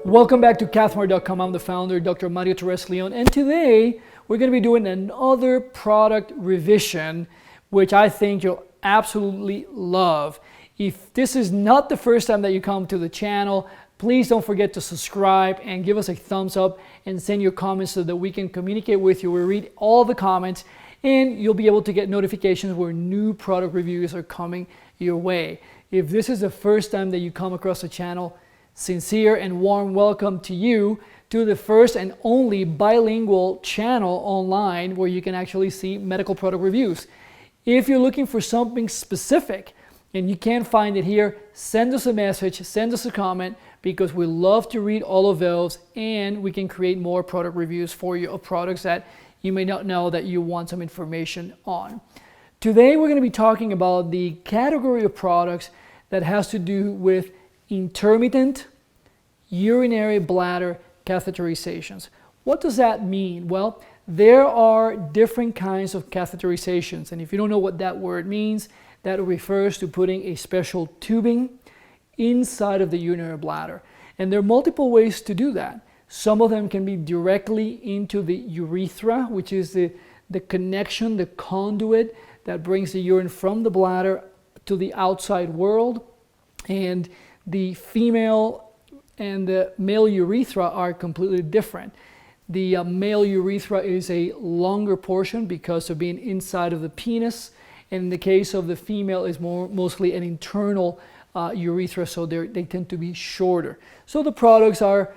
Welcome back to CathMart.com. I'm the founder, Dr. Mario Torres Leon, and today we're going to be doing another product revision, which I think you'll absolutely love. If this is not the first time that you come to the channel, please don't forget to subscribe and give us a thumbs up and send your comments so that we can communicate with you. We read all the comments and you'll be able to get notifications where new product reviews are coming your way. If this is the first time that you come across the channel, sincere and warm welcome to you to the first and only bilingual channel online where you can actually see medical product reviews. If you're looking for something specific and you can't find it here, send us a message, send us a comment, because we love to read all of those and we can create more product reviews for you of products that you may not know that you want some information on. Today we're going to be talking about the category of products that has to do with intermittent urinary bladder catheterizations. What does that mean? Well, there are different kinds of catheterizations, and if you don't know what that word means, that refers to putting a special tubing inside of the urinary bladder. And there are multiple ways to do that. Some of them can be directly into the urethra, which is the connection, the conduit that brings the urine from the bladder to the outside world. And the female and the male urethra are completely different. The male urethra is a longer portion because of being inside of the penis. And in the case of the female, is mostly an internal urethra, so they tend to be shorter. So the products are,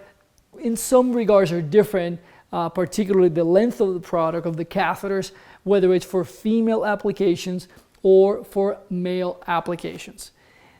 in some regards, are different, particularly the length of the product, of the catheters, whether it's for female applications or for male applications.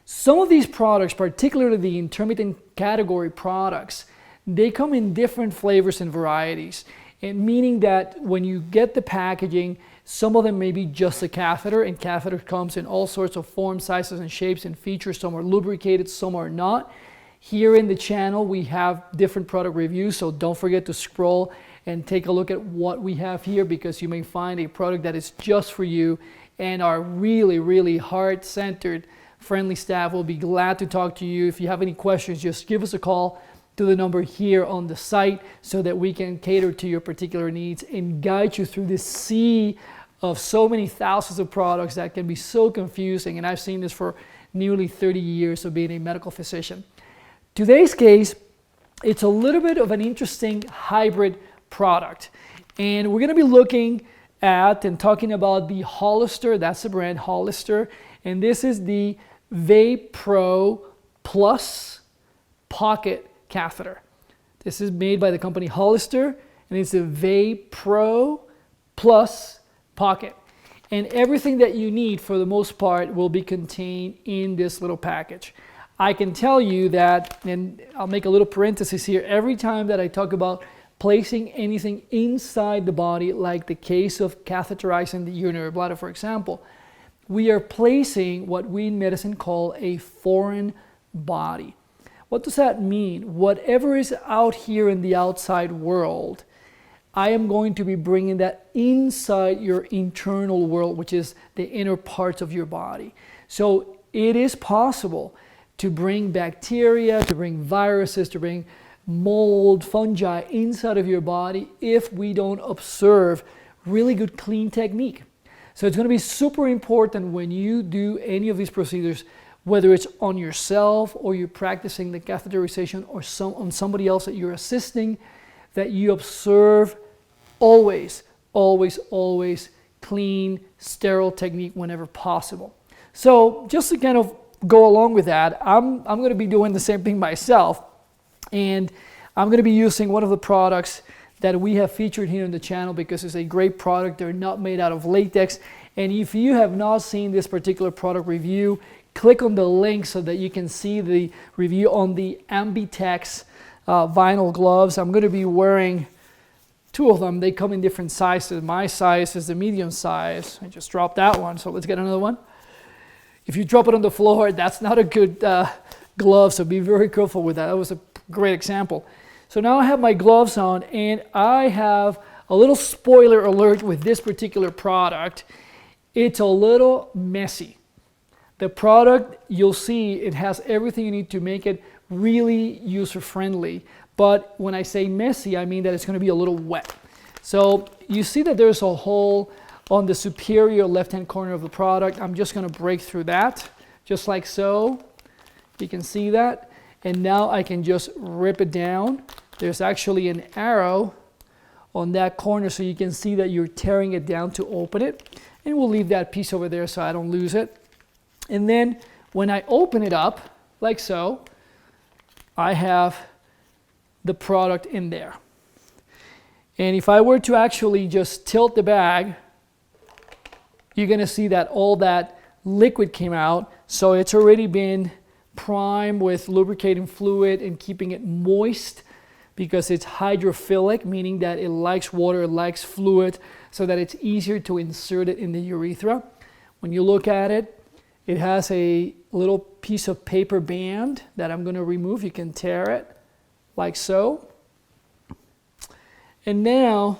Some of these products, particularly the intermittent category products, they come in different flavors and varieties, and meaning that when you get the packaging, some of them may be just a catheter, and catheter comes in all sorts of forms, sizes, and shapes and features. Some are lubricated, some are not. Here in the channel, we have different product reviews, so don't forget to scroll and take a look at what we have here, because you may find a product that is just for you, and our really, really heart-centered, friendly staff will be glad to talk to you. If you have any questions, just give us a call to the number here on the site so that we can cater to your particular needs and guide you through this sea of so many thousands of products that can be so confusing. And I've seen this for nearly 30 years of being a medical physician. Today's case, it's a little bit of an interesting hybrid product. And we're going to be looking at and talking about the Hollister, that's the brand Hollister, and this is the VaPro Plus Pocket Catheter. This is made by the company Hollister, and it's the VaPro Plus Pocket. And everything that you need, for the most part, will be contained in this little package. I can tell you that, and I'll make a little parenthesis here, every time that I talk about placing anything inside the body, like the case of catheterizing the urinary bladder, for example, we are placing what we in medicine call a foreign body. What does that mean? Whatever is out here in the outside world, I am going to be bringing that inside your internal world, which is the inner parts of your body. So it is possible to bring bacteria, to bring viruses, to bring mold, fungi inside of your body if we don't observe really good clean technique. So it's going to be super important when you do any of these procedures, whether it's on yourself or you're practicing the catheterization or on somebody else that you're assisting, that you observe always, always, always clean, sterile technique whenever possible. So just to kind of go along with that, I'm going to be doing the same thing myself, and I'm going to be using one of the products that we have featured here on the channel because it's a great product. They're not made out of latex. And if you have not seen this particular product review, click on the link so that you can see the review on the Ambitex vinyl gloves. I'm going to be wearing two of them. They come in different sizes. My size is the medium size. I just dropped that one, so let's get another one. If you drop it on the floor, that's not a good glove, so be very careful with that. That was a great example. So now I have my gloves on, and I have a little spoiler alert with this particular product. It's a little messy. The product, you'll see, it has everything you need to make it really user-friendly. But when I say messy, I mean that it's going to be a little wet. So you see that there's a hole on the superior left-hand corner of the product. I'm just going to break through that, just like so. You can see that. And now I can just rip it down. There's actually an arrow on that corner, so you can see that you're tearing it down to open it. And we'll leave that piece over there so I don't lose it. And then when I open it up, like so, I have the product in there. And if I were to actually just tilt the bag, you're going to see that all that liquid came out. So it's already been primed with lubricating fluid and keeping it moist because it's hydrophilic, meaning that it likes water, it likes fluid, so that it's easier to insert it in the urethra. When you look at it, it has a little piece of paper band that I'm going to remove. You can tear it like so. And now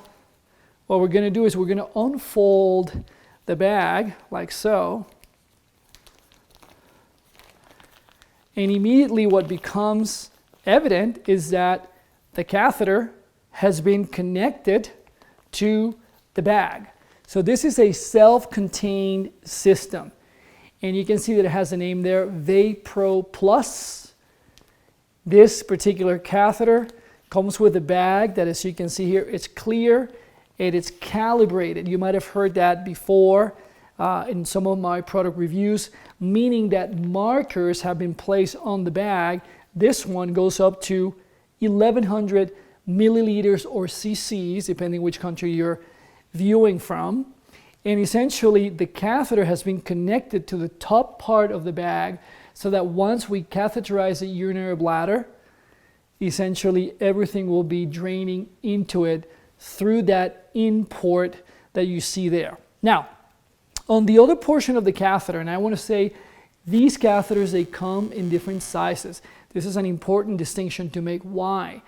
what we're going to do is we're going to unfold the bag like so. And immediately what becomes evident is that the catheter has been connected to the bag. So this is a self-contained system. And you can see that it has a name there, VaPro Plus. This particular catheter comes with a bag that, as you can see here, it's clear and it's calibrated. You might have heard that before in some of my product reviews, meaning that markers have been placed on the bag. This one goes up to 1,100 milliliters or cc's, depending which country you're viewing from. And essentially, the catheter has been connected to the top part of the bag so that once we catheterize the urinary bladder, essentially everything will be draining into it through that in port that you see there. Now, on the other portion of the catheter, and I want to say these catheters, they come in different sizes. This is an important distinction to make. Why?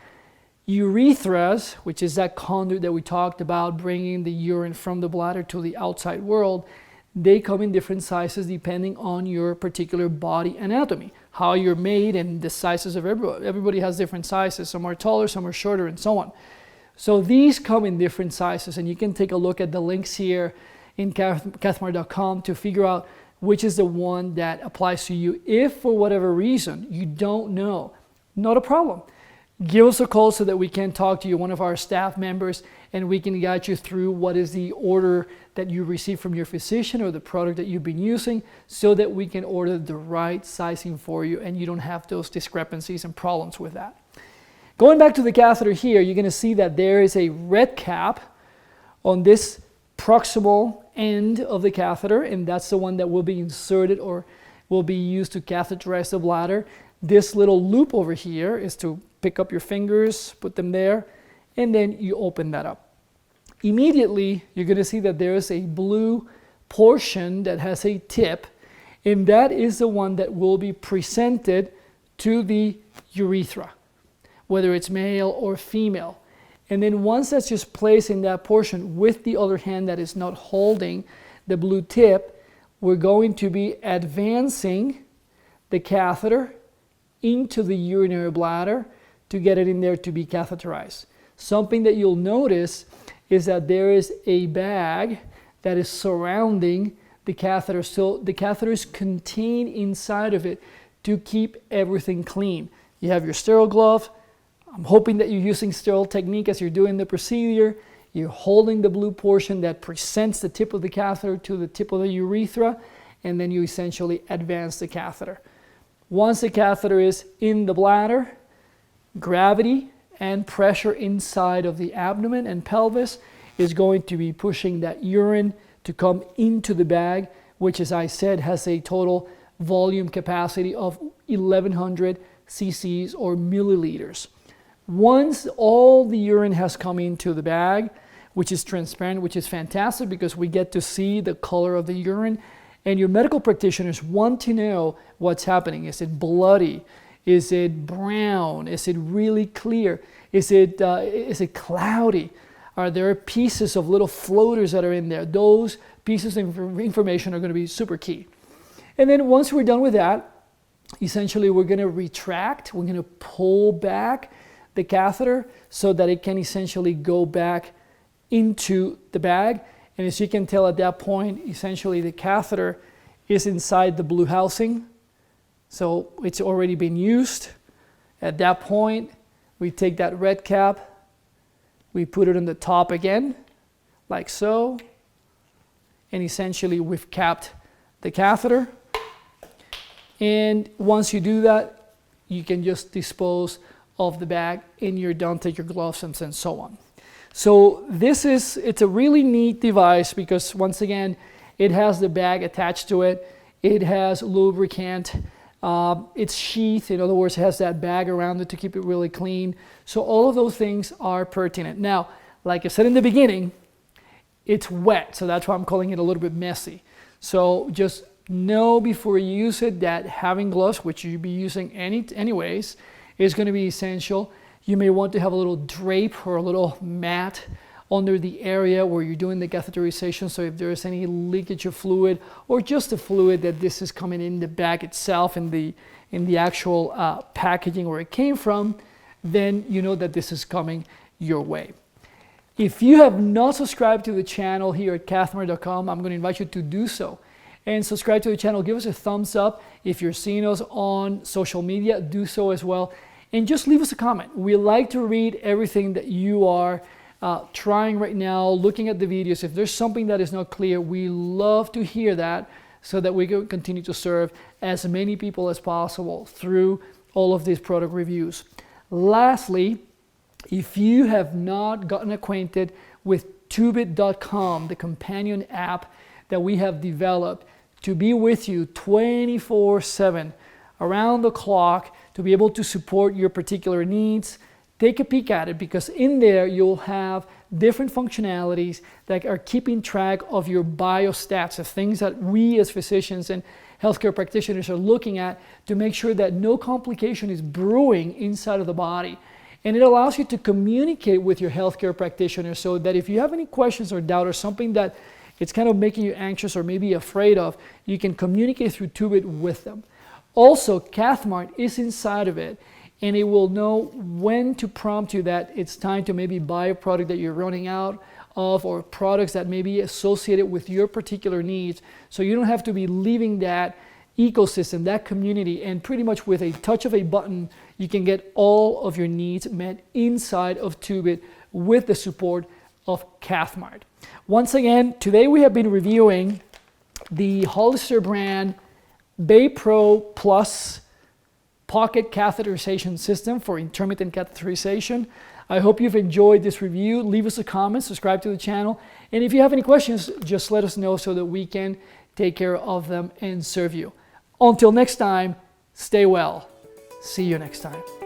Urethras, which is that conduit that we talked about, bringing the urine from the bladder to the outside world, they come in different sizes depending on your particular body anatomy, how you're made, and the sizes of everybody. Everybody has different sizes. Some are taller, some are shorter, and so on. So these come in different sizes, and you can take a look at the links here in CathMart.com to figure out which is the one that applies to you. If for whatever reason you don't know, not a problem. Give us a call so that we can talk to you, one of our staff members, and we can guide you through what is the order that you receive from your physician or the product that you've been using, so that we can order the right sizing for you and you don't have those discrepancies and problems with that. Going back to the catheter here, you're going to see that there is a red cap on this proximal end of the catheter, and that's the one that will be inserted or will be used to catheterize the bladder. This little loop over here is to pick up your fingers, put them there, and then you open that up. Immediately, you're going to see that there is a blue portion that has a tip, and that is the one that will be presented to the urethra, whether it's male or female. And then once that's just placed in that portion with the other hand that is not holding the blue tip, we're going to be advancing the catheter into the urinary bladder to get it in there to be catheterized. Something that you'll notice is that there is a bag that is surrounding the catheter. So the catheter is contained inside of it to keep everything clean. You have your sterile glove. I'm hoping that you're using sterile technique as you're doing the procedure. You're holding the blue portion that presents the tip of the catheter to the tip of the urethra, and then you essentially advance the catheter. Once the catheter is in the bladder, gravity and pressure inside of the abdomen and pelvis is going to be pushing that urine to come into the bag, which, as I said, has a total volume capacity of 1,100 cc's or milliliters. Once all the urine has come into the bag, which is transparent, which is fantastic because we get to see the color of the urine, and your medical practitioners want to know what's happening. Is it bloody? Is it brown? Is it really clear? Is it cloudy? Are there pieces of little floaters that are in there? Those pieces of information are going to be super key. And then once we're done with that, essentially we're going to retract, we're going to pull back the catheter so that it can essentially go back into the bag. And as you can tell at that point, essentially the catheter is inside the blue housing. So it's already been used. At that point, we take that red cap, we put it on the top again, like so. And essentially we've capped the catheter. And once you do that, you can just dispose of the bag and you're done, take your gloves and so on. So it's a really neat device because once again, it has the bag attached to it. It has lubricant. It's sheath, in other words, it has that bag around it to keep it really clean. So all of those things are pertinent. Now, like I said in the beginning, it's wet, so that's why I'm calling it a little bit messy. So just know before you use it that having gloves, which you'll be using anyways, is going to be essential. You may want to have a little drape or a little mat under the area where you're doing the catheterization, so if there's any leakage of fluid or just the fluid that this is coming in the bag itself, in the actual packaging where it came from, then you know that this is coming your way. If you have not subscribed to the channel here at CathMart.com, I'm going to invite you to do so. And subscribe to the channel, give us a thumbs up. If you're seeing us on social media, do so as well. And just leave us a comment. We like to read everything that you are trying right now, looking at the videos. If there's something that is not clear, we love to hear that so that we can continue to serve as many people as possible through all of these product reviews. Lastly, if you have not gotten acquainted with Tubeit.com, the companion app that we have developed to be with you 24/7, around the clock, to be able to support your particular needs, take a peek at it because in there you'll have different functionalities that are keeping track of your biostats, of things that we as physicians and healthcare practitioners are looking at to make sure that no complication is brewing inside of the body. And it allows you to communicate with your healthcare practitioner so that if you have any questions or doubt or something that it's kind of making you anxious or maybe afraid of, you can communicate through Tubeit with them. Also, CathMart is inside of it, and it will know when to prompt you that it's time to maybe buy a product that you're running out of or products that may be associated with your particular needs. So you don't have to be leaving that ecosystem, that community, and pretty much with a touch of a button, you can get all of your needs met inside of Tubeit with the support of CathMart. Once again, today we have been reviewing the Hollister brand VaPro Plus pocket catheterization system for intermittent catheterization. I hope you've enjoyed this review. Leave us a comment, subscribe to the channel, and if you have any questions, just let us know so that we can take care of them and serve you. Until next time, stay well. See you next time.